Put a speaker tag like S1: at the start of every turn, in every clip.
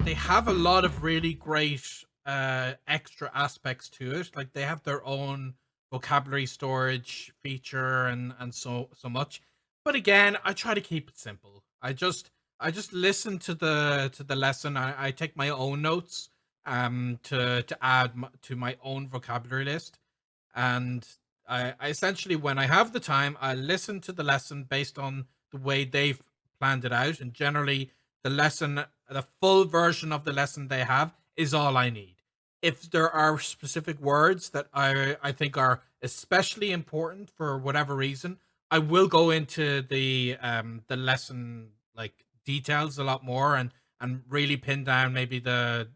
S1: they have a lot of really great extra aspects to it. Like they have their own vocabulary storage feature and so much. But again, I try to keep it simple. I just listen to the lesson. I take my own notes to add to my own vocabulary list. And I essentially, when I have the time, I listen to the lesson based on the way they've planned it out. And generally, the full version of the lesson they have is all I need. If there are specific words that I think are especially important for whatever reason, I will go into the lesson like details a lot more and really pin down maybe the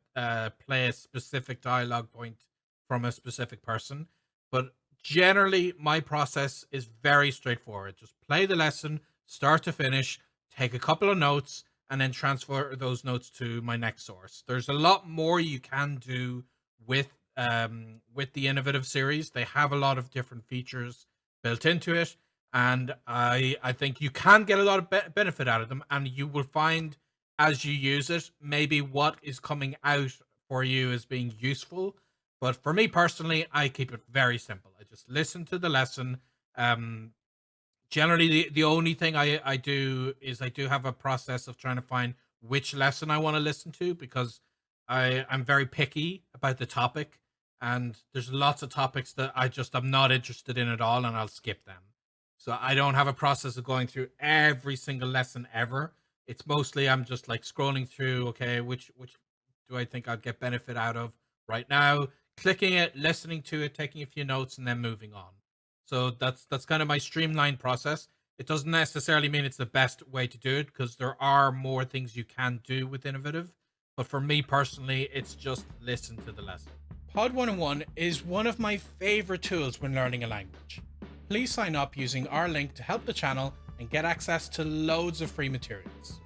S1: play a specific dialogue point from a specific person. But generally, my process is very straightforward. Just play the lesson, start to finish, take a couple of notes, and then transfer those notes to my next source. There's a lot more you can do with the innovative series. They have a lot of different features built into it, and I think you can get a lot of benefit out of them, and you will find as you use it maybe what is coming out for you as being useful. But for me personally, I keep it very simple. I just listen to the lesson. Um, Generally, the only thing I do is I do have a process of trying to find which lesson I want to listen to, because I'm very picky about the topic, and there's lots of topics that I'm not interested in at all, and I'll skip them. So I don't have a process of going through every single lesson ever. It's mostly I'm just like scrolling through. Okay, which do I think I'd get benefit out of right now? Clicking it, listening to it, taking a few notes, and then moving on. So that's kind of my streamlined process. It doesn't necessarily mean it's the best way to do it, because there are more things you can do with innovative. But for me personally, it's just listen to the lesson. Pod 101 is one of my favorite tools when learning a language. Please sign up using our link to help the channel and get access to loads of free materials.